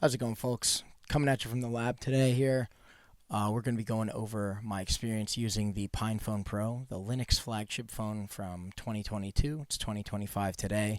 How's it going, folks? Coming at you from the lab today here. We're going to be going over my experience using the PinePhone Pro, the Linux flagship phone from 2022. It's 2025 today.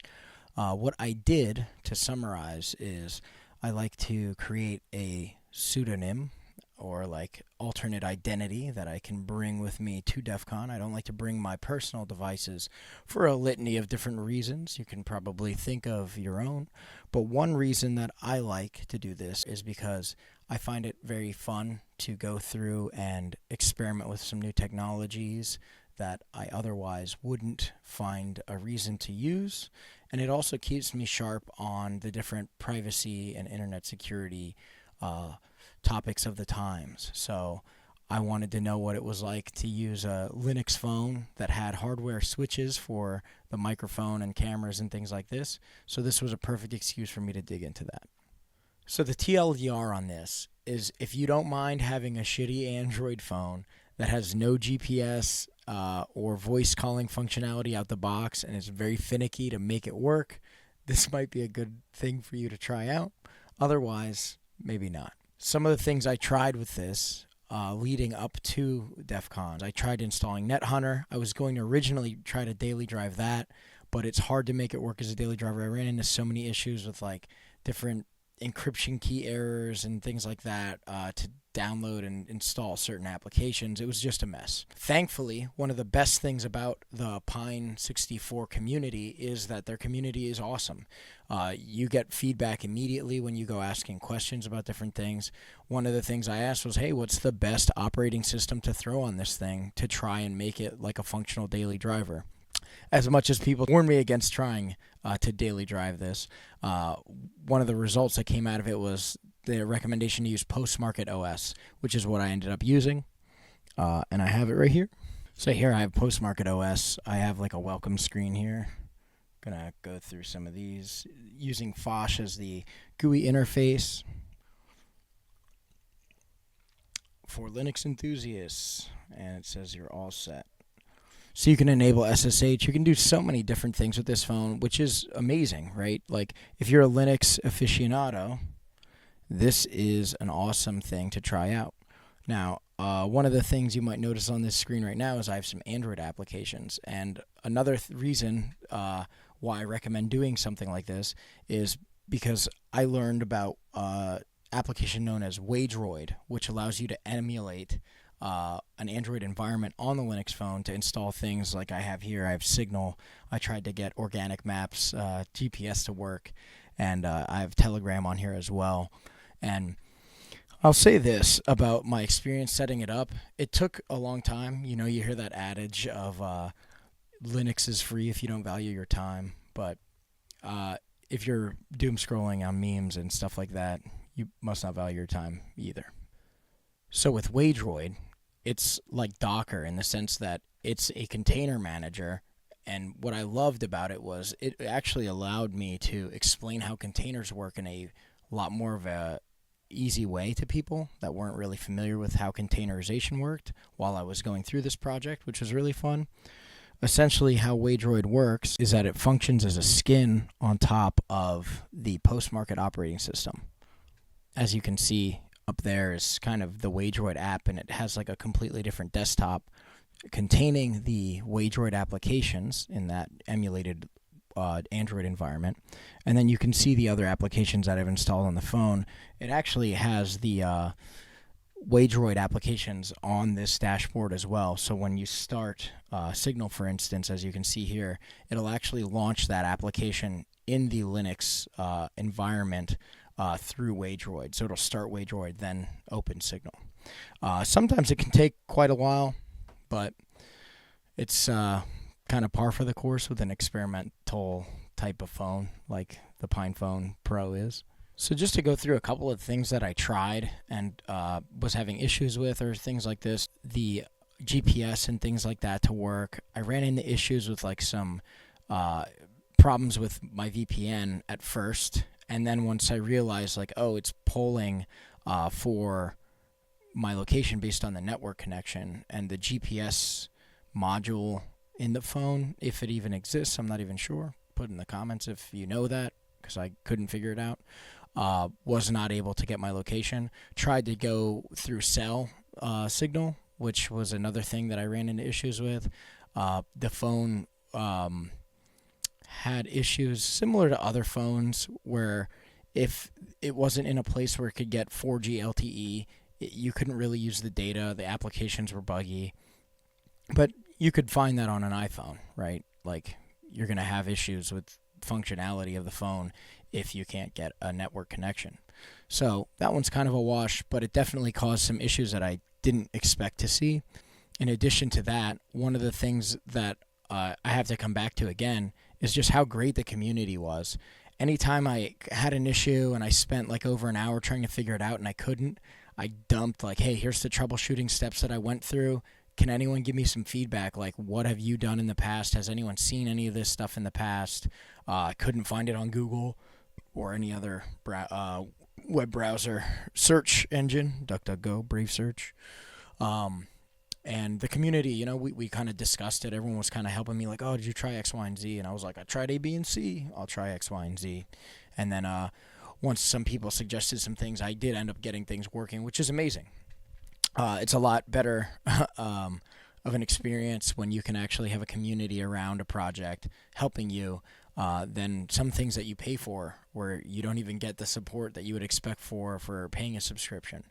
What I did, to summarize, is I like to create a pseudonym or like alternate identity that I can bring with me to DefCon. I don't like to bring my personal devices for a litany of different reasons. You can probably think of your own. But one reason that I like to do this is because I find it very fun to go through and experiment with some new technologies that I otherwise wouldn't find a reason to use. And it also keeps me sharp on the different privacy and internet security topics of the times. So I wanted to know what it was like to use a Linux phone that had hardware switches for the microphone and cameras and things like this. So this was a perfect excuse for me to dig into that. So the TLDR on this is, if you don't mind having a shitty Android phone that has no GPS or voice calling functionality out the box and is very finicky to make it work, this might be a good thing for you to try out. Otherwise, maybe not. Some of the things I tried with this leading up to DefCon, I tried installing NetHunter. I was going to originally try to daily drive that, but it's hard to make it work as a daily driver. I ran into so many issues with like different encryption key errors and things like that to download and install certain applications. It was just a mess. Thankfully, one of the best things about the Pine 64 community is that their community is awesome. You get feedback immediately when you go asking questions about different things. One of the things I asked was, hey, what's the best operating system to throw on this thing to try and make it like a functional daily driver? As much as people warned me against trying to daily drive this, one of the results that came out of it was the recommendation to use post-market OS, which is what I ended up using. And I have it right here. So here I have post-market OS. I have like a welcome screen here. Gonna go through some of these using Fosh as the GUI interface for Linux enthusiasts. And it says you're all set. So you can enable SSH. You can do so many different things with this phone, which is amazing, right? Like if you're a Linux aficionado, this is an awesome thing to try out. Now, one of the things you might notice on this screen right now is I have some Android applications. And another reason why I recommend doing something like this is because I learned about an application known as Waydroid, which allows you to emulate an Android environment on the Linux phone to install things like I have here. I have Signal. I tried to get Organic Maps GPS to work, and I have Telegram on here as well. And I'll say this about my experience setting it up. It took a long time. You know, you hear that adage of Linux is free if you don't value your time. But if you're doom scrolling on memes and stuff like that, you must not value your time either. So with Waydroid, it's like Docker in the sense that it's a container manager. And what I loved about it was it actually allowed me to explain how containers work in a lot more of a easy way to people that weren't really familiar with how containerization worked while I was going through this project, which was really fun. Essentially, how Waydroid works is that it functions as a skin on top of the post-market operating system. As you can see, up there is kind of the Waydroid app, and it has like a completely different desktop containing the Waydroid applications in that emulated Android environment. And then you can see the other applications that I've installed on the phone. It actually has the Waydroid applications on this dashboard as well. So when you start Signal, for instance, as you can see here, it'll actually launch that application in the Linux environment through Waydroid. So it'll start Waydroid, then open Signal. Sometimes it can take quite a while, but it's kind of par for the course with an experimental type of phone like the PinePhone Pro is. So just to go through a couple of things that I tried and was having issues with, or things like this, the GPS and things like that to work. I ran into issues with like some problems with my VPN at first. And then once I realized, like, oh, it's polling for my location based on the network connection, and the GPS module in the phone, if it even exists, I'm not even sure. Put in the comments if you know that, because I couldn't figure it out. was not able to get my location. Tried to go through cell signal, which was another thing that I ran into issues with. The phone had issues similar to other phones where if it wasn't in a place where it could get 4G LTE, you couldn't really use the data. The applications were buggy. But you could find that on an iPhone, right? Like, you're going to have issues with functionality of the phone if you can't get a network connection. So that one's kind of a wash, but it definitely caused some issues that I didn't expect to see. In addition to that, one of the things that I have to come back to again is just how great the community was. Anytime I had an issue and I spent like over an hour trying to figure it out and I couldn't, I dumped like, hey, here's the troubleshooting steps that I went through. Can anyone give me some feedback? Like, what have you done in the past? Has anyone seen any of this stuff in the past? I couldn't find it on Google or any other web browser search engine, DuckDuckGo, Brave Search. And the community, you know, we kind of discussed it. Everyone was kind of helping me like, oh, did you try X, Y, and Z? And I was like, I tried A, B, and C. I'll try X, Y, and Z. And then once some people suggested some things, I did end up getting things working, which is amazing. It's a lot better of an experience when you can actually have a community around a project helping you than some things that you pay for where you don't even get the support that you would expect for paying a subscription.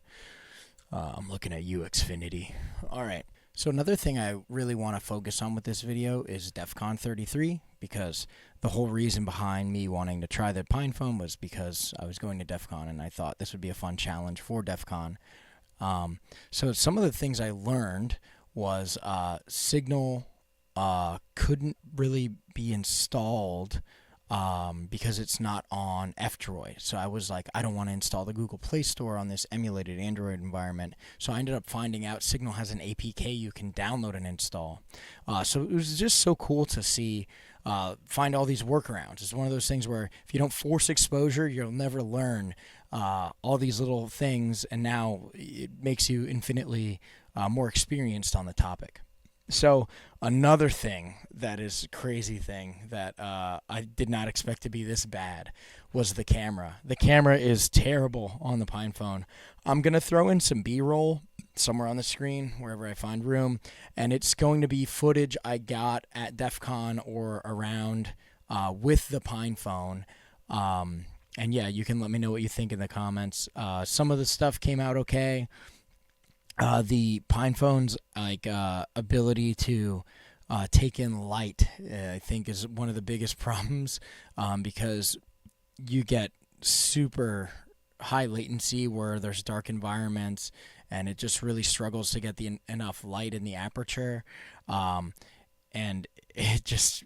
I'm looking at you, Xfinity. All right. So another thing I really want to focus on with this video is DefCon 33, because the whole reason behind me wanting to try the PinePhone was because I was going to DefCon and I thought this would be a fun challenge for DefCon. So some of the things I learned was Signal couldn't really be installed because it's not on F-Droid. So I was like, I don't want to install the Google Play Store on this emulated Android environment. So I ended up finding out Signal has an APK you can download and install. So it was just so cool to see, find all these workarounds. It's one of those things where if you don't force exposure, you'll never learn all these little things, and now it makes you infinitely more experienced on the topic. So another thing that is a crazy thing that I did not expect to be this bad was the camera. The camera is terrible on the PinePhone. I'm going to throw in some B-roll somewhere on the screen, wherever I find room, and it's going to be footage I got at DefCon or around with the PinePhone. And yeah, you can let me know what you think in the comments. Some of the stuff came out okay. The PinePhone's ability to take in light, I think, is one of the biggest problems because you get super high latency where there's dark environments, and it just really struggles to get enough light in the aperture, and it just,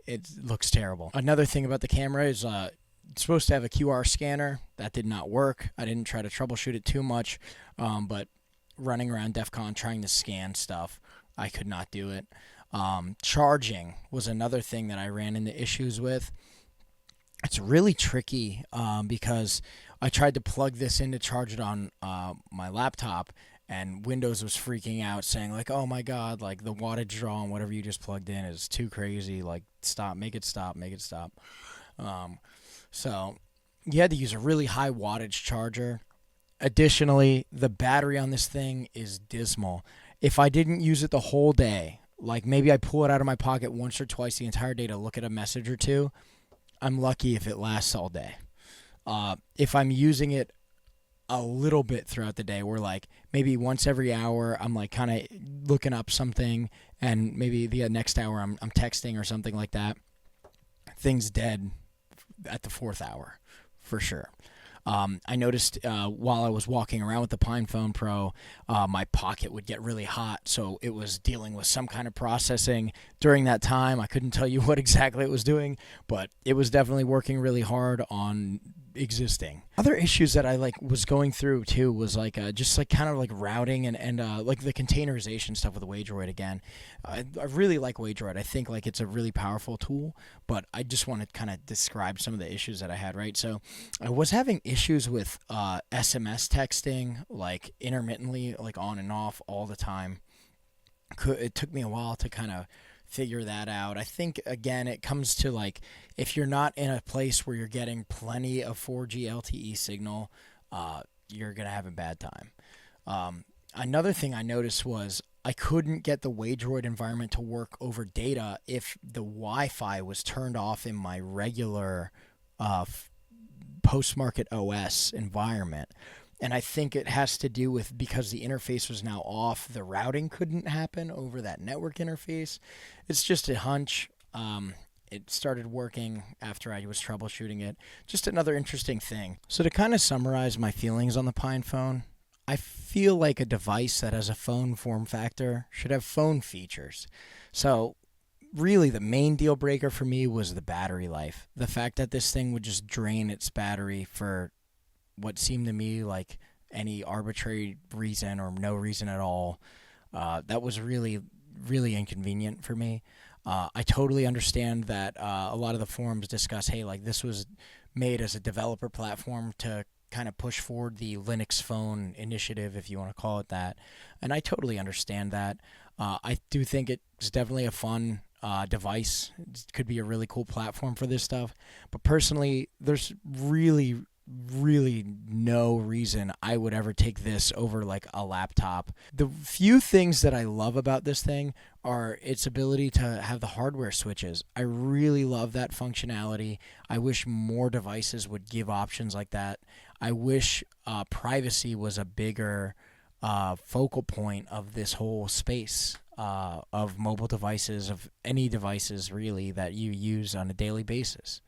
it looks terrible. Another thing about the camera is it's supposed to have a QR scanner. That did not work. I didn't try to troubleshoot it too much, but running around DefCon trying to scan stuff, I could not do it. Charging was another thing that I ran into issues with. It's really tricky because I tried to plug this in to charge it on my laptop, and Windows was freaking out, saying like, oh my god, like the wattage draw on whatever you just plugged in is too crazy, like stop, make it stop. So you had to use a really high wattage charger. Additionally, the battery on this thing is dismal. If I didn't use it the whole day, like maybe I pull it out of my pocket once or twice the entire day to look at a message or two, I'm lucky if it lasts all day. If I'm using it a little bit throughout the day, where like maybe once every hour I'm like kind of looking up something, and maybe the next hour I'm texting or something like that, thing's dead at the fourth hour for sure. I noticed while I was walking around with the PinePhone Pro, my pocket would get really hot, so it was dealing with some kind of processing during that time. I couldn't tell you what exactly it was doing, but it was definitely working really hard on existing. Other issues that I was going through too was just kind of routing and like the containerization stuff with the WageDroid again. I really like WageDroid. I think it's a really powerful tool, but I just want to kind of describe some of the issues that I had, right? So I was having issues with SMS texting, intermittently, on and off all the time. It took me a while to kind of figure that out. I think, again, it comes to, like, if you're not in a place where you're getting plenty of 4G LTE signal, you're going to have a bad time. Another thing I noticed was I couldn't get the Wageroid environment to work over data if the Wi-Fi was turned off in my regular post-market OS environment. And I think it has to do with, because the interface was now off, the routing couldn't happen over that network interface. It's just a hunch. It started working after I was troubleshooting it. Just another interesting thing. So to kind of summarize my feelings on the Pine phone, I feel like a device that has a phone form factor should have phone features. So really the main deal breaker for me was the battery life. The fact that this thing would just drain its battery for what seemed to me like any arbitrary reason or no reason at all. That was really, really inconvenient for me. I totally understand that a lot of the forums discuss, hey, like this was made as a developer platform to kind of push forward the Linux phone initiative, if you want to call it that. And I totally understand that. I do think it's definitely a fun device. It could be a really cool platform for this stuff. But personally, there's really no reason I would ever take this over like a laptop. The few things that I love about this thing are its ability to have the hardware switches. I really love that functionality. I wish more devices would give options like that. I wish privacy was a bigger focal point of this whole space of mobile devices, of any devices really that you use on a daily basis.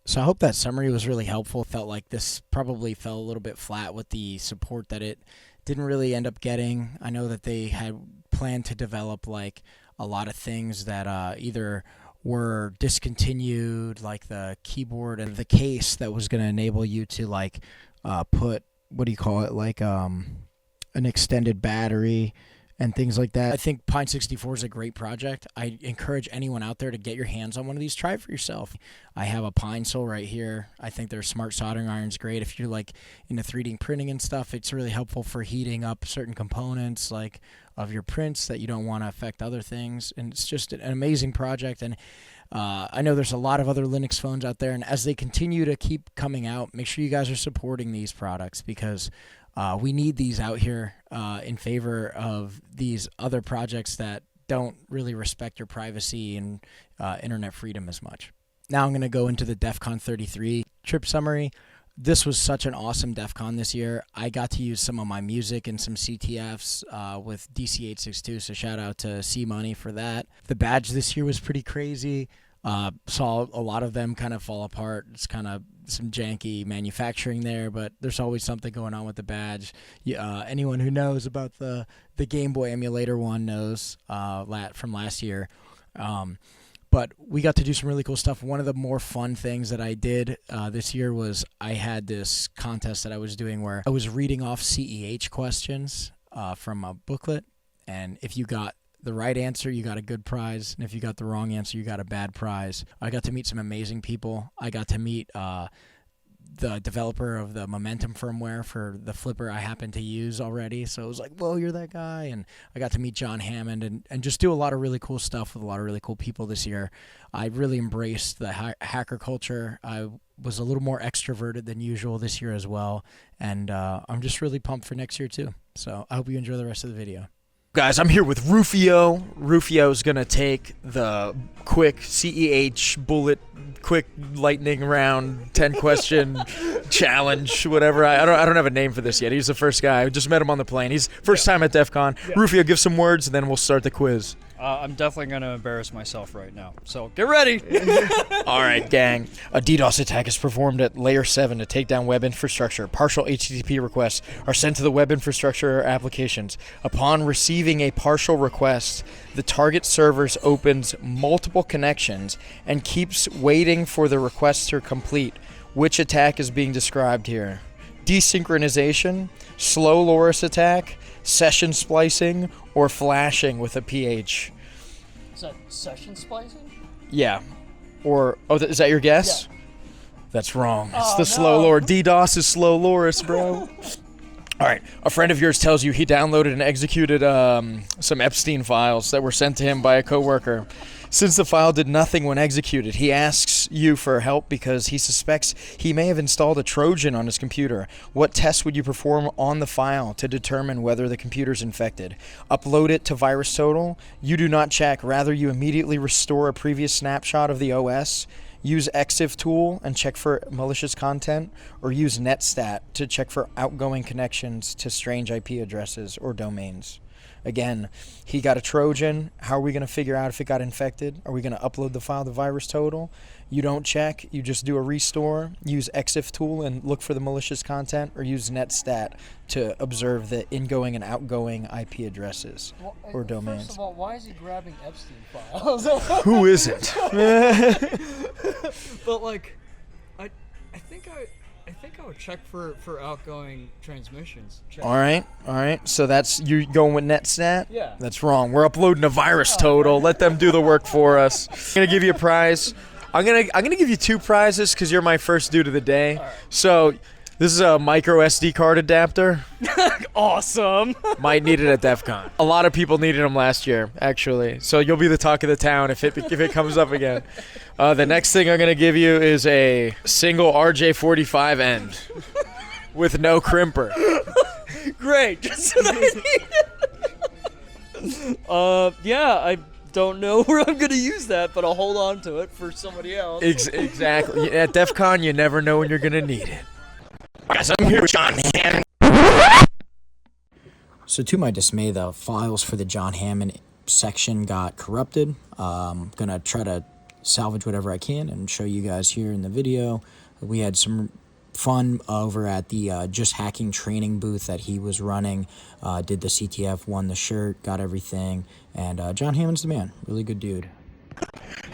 So I hope that summary was really helpful. Felt like this probably fell a little bit flat with the support that it didn't really end up getting. I know that they had planned to develop like a lot of things that either were discontinued, like the keyboard and the case that was going to enable you to like put, what do you call it, like an extended battery and things like that. I think Pine 64 is a great project. I encourage anyone out there to get your hands on one of these. Try it for yourself. I have a Pine Sol right here. I think their smart soldering iron's great. If you're like into 3D printing and stuff, it's really helpful for heating up certain components like of your prints that you don't want to affect other things. And it's just an amazing project. And I know there's a lot of other Linux phones out there. And as they continue to keep coming out, make sure you guys are supporting these products, because we need these out here in favor of these other projects that don't really respect your privacy and internet freedom as much. Now I'm going to go into the DefCon 33 trip summary. This was such an awesome DefCon this year. I got to use some of my music and some CTFs with DC862, so shout out to C-Money for that. The badge this year was pretty crazy. Saw a lot of them kind of fall apart. It's kind of some janky manufacturing there, but there's always something going on with the badge. Anyone who knows about the Game Boy emulator one knows from last year. But we got to do some really cool stuff. One of the more fun things that I did this year was I had this contest that I was doing where I was reading off CEH questions from a booklet, and if you got the right answer, you got a good prize, and if you got the wrong answer, you got a bad prize. I got to meet some amazing people. I got to meet the developer of the Momentum firmware for the flipper I happen to use already, so it was like, whoa, you're that guy. And I got to meet John Hammond and just do a lot of really cool stuff with a lot of really cool people this year. I really embraced the hacker culture. I was a little more extroverted than usual this year as well, and I'm just really pumped for next year too. So I hope you enjoy the rest of the video. Guys, I'm here with Rufio. Rufio's gonna take the quick CEH bullet, quick lightning round 10 question challenge, whatever. I don't have a name for this yet. He's the first guy. I just met him on the plane. He's first time at DefCon. Yeah. Rufio, give some words, and then we'll start the quiz. I'm definitely going to embarrass myself right now, so get ready. All right, gang. A DDoS attack is performed at Layer 7 to take down web infrastructure. Partial HTTP requests are sent to the web infrastructure applications. Upon receiving a partial request, the target servers opens multiple connections and keeps waiting for the request to complete. Which attack is being described here? Desynchronization, slow loris attack, session splicing, or flashing with a PH? Is that session splicing? Yeah. Or, is that your guess? Yeah. That's wrong. It's the no. slow loris. DDoS is slow loris, bro. All All right. A friend of yours tells you he downloaded and executed some Epstein files that were sent to him by a coworker. Since the file did nothing when executed, he asks you for help because he suspects he may have installed a Trojan on his computer. What tests would you perform on the file to determine whether the computer's infected? Upload it to VirusTotal. You do not check. Rather, you immediately restore a previous snapshot of the OS. Use EXIF tool and check for malicious content, or use NetStat to check for outgoing connections to strange IP addresses or domains. Again, he got a Trojan. How are we going to figure out if it got infected? Are we going to upload the file to VirusTotal? You don't check. You just do a restore. Use EXIF tool and look for the malicious content, or use NetStat to observe the ingoing and outgoing IP addresses or domains. First of all, why is he grabbing Epstein files? Who isn't? But like, I think I would check for outgoing transmissions. Check. All right. So that's you going with NetStat? Yeah. That's wrong. We're uploading to VirusTotal. Let them do the work for us. I'm gonna give you a prize. I'm gonna give you 2 prizes because you're my first dude of the day. All right. So this is a micro SD card adapter. Awesome. Might need it at DefCon. A lot of people needed them last year, actually. So you'll be the talk of the town if it comes up again. The next thing I'm gonna give you is a single RJ45 end with no crimper. Great. Just what I need. Yeah, I don't know where I'm gonna use that, but I'll hold on to it for somebody else. Exactly. At DefCon, you never know when you're gonna need it. Guys, I'm here with John Hammond. So to my dismay, the files for the John Hammond section got corrupted. I'm gonna try to salvage whatever I can and show you guys here in the video. We had some fun over at the Just Hacking training booth that he was running. Did the CTF, won the shirt, got everything, and John Hammond's the man. Really good dude.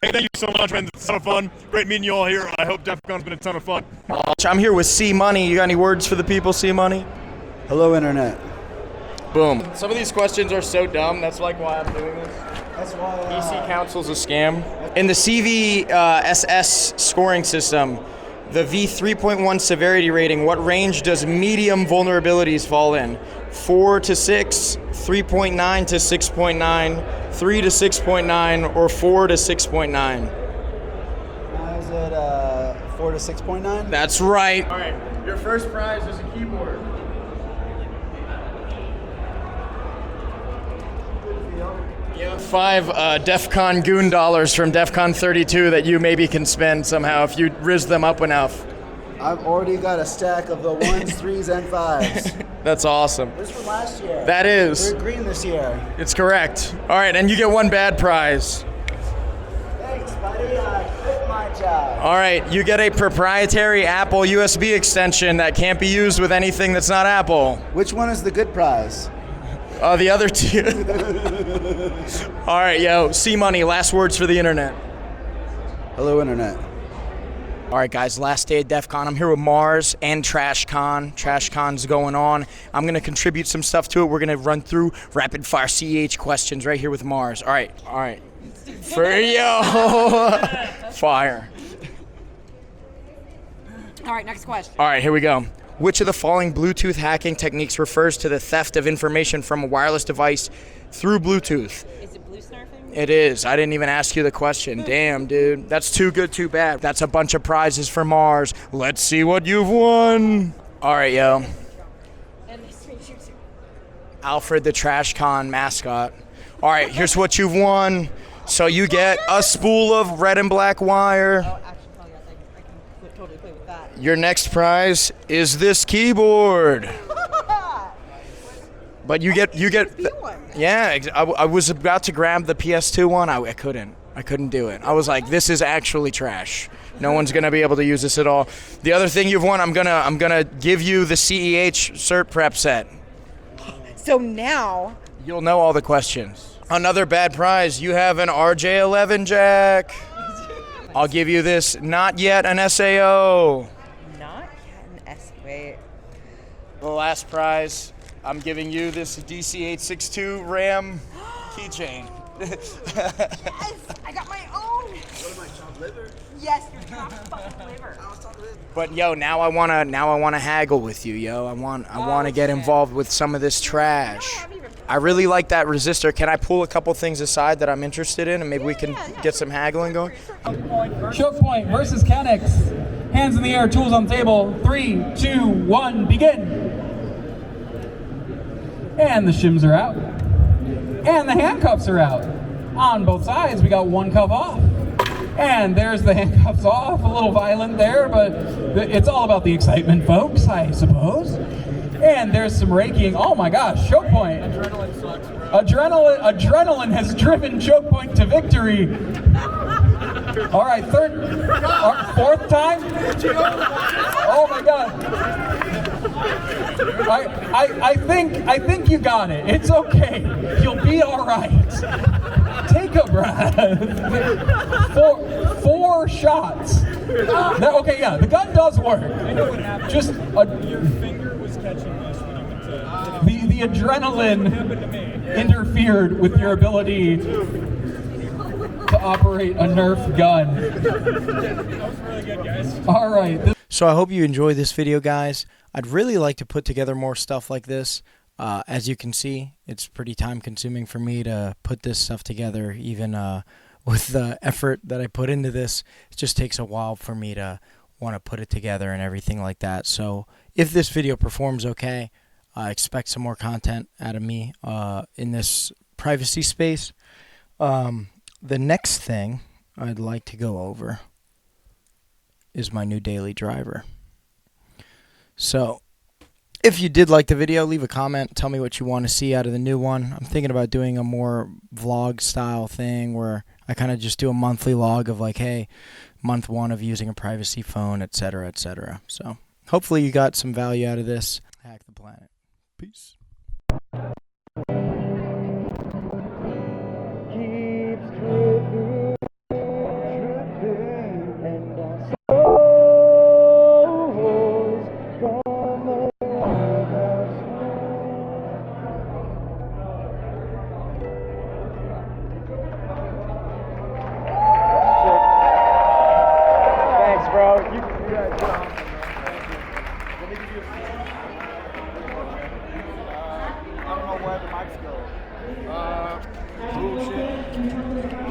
Hey, thank you so much, man. It's a ton of fun. Great meeting you all here. I hope DefCon's been a ton of fun. I'm here with C Money. You got any words for the people, C Money? Hello, Internet. Boom. Some of these questions are so dumb. That's like why I'm doing this. That's why EC Council's a scam. In the CVSS scoring system, the V3.1 severity rating, what range does medium vulnerabilities fall in? 4 to 6, 3.9 to 6.9, 3 to 6.9, or 4 to 6.9? Is it 4 to 6.9? That's right. All right, your first prize is a keyboard. You have 5 DefCon goon dollars from DefCon 32 that you maybe can spend somehow if you rizz them up enough. I've already got a stack of the 1s, 3s, and 5s. That's awesome. This from last year. That is. We're green this year. It's correct. All right, and you get 1 bad prize. Thanks, buddy. I quit my job. All right, you get a proprietary Apple USB extension that can't be used with anything that's not Apple. Which one is the good prize? The other 2. All right, yo, C Money, last words for the internet. Hello, Internet. All right, guys, last day at DEF CON. I'm here with Mars and TrashCon. TrashCon's going on. I'm going to contribute some stuff to it. We're going to run through rapid-fire CEH questions right here with Mars. All right. For yo, fire. All right, next question. All right, here we go. Which of the following Bluetooth hacking techniques refers to the theft of information from a wireless device through Bluetooth? Is it blue snarfing? It is. I didn't even ask you the question. Damn, dude. That's too good, too bad. That's a bunch of prizes for Mars. Let's see what you've won. All right, yo. And nice to meet you too. Alfred the TrashCon mascot. All right, here's what you've won. So you get a spool of red and black wire. Oh, actually, probably yes, I can totally play with that. Your next prize is this keyboard. But you get yeah. I was about to grab the PS2 one. I couldn't do it. I was like, this is actually trash. No one's gonna be able to use this at all. The other thing you've won, I'm gonna give you the CEH cert prep set. So now You'll know all the questions. Another bad prize. You have an RJ11 jack. I'll give you this. Not yet an SAO. not yet an S. Wait. The last prize. I'm giving you this DC862 RAM keychain. Yes, I got my own. What am I Yes, you're chopped fucking liver. But yo, now I wanna haggle with you, yo. I wanna get involved with some of this trash. I really like that resistor. Can I pull a couple things aside that I'm interested in, and maybe we can get some haggling going? Choke point versus Canex. Hands in the air, tools on the table. 3, 2, 1, begin. And the shims are out. And the handcuffs are out. On both sides, we got one cuff off. And there's the handcuffs off. A little violent there, but it's all about the excitement, folks, I suppose. And there's some raking. Oh my gosh, choke point. Adrenaline sucks, bro. Adrenaline has driven choke point to victory. All right, fourth time. Oh my God. I think you got it. It's okay. You'll be all right. Take a breath. Four shots. Okay, yeah, the gun does work. I know what happened. Just your finger was catching this when you went to the adrenaline interfered with your ability to operate a Nerf gun. That was really good, guys. All right. So I hope you enjoyed this video, guys. I'd really like to put together more stuff like this. As you can see, it's pretty time consuming for me to put this stuff together, even with the effort that I put into this. It just takes a while for me to want to put it together and everything like that. So if this video performs okay, expect some more content out of me in this privacy space. The next thing I'd like to go over is my new daily driver. So if you did like the video, leave a comment. Tell me what you want to see out of the new one. I'm thinking about doing a more vlog style thing where I kind of just do a monthly log of like, hey, month 1 of using a privacy phone, etc., etc. So hopefully you got some value out of this. Hack the planet. Peace. Thanks, bro. I don't know where the mics go.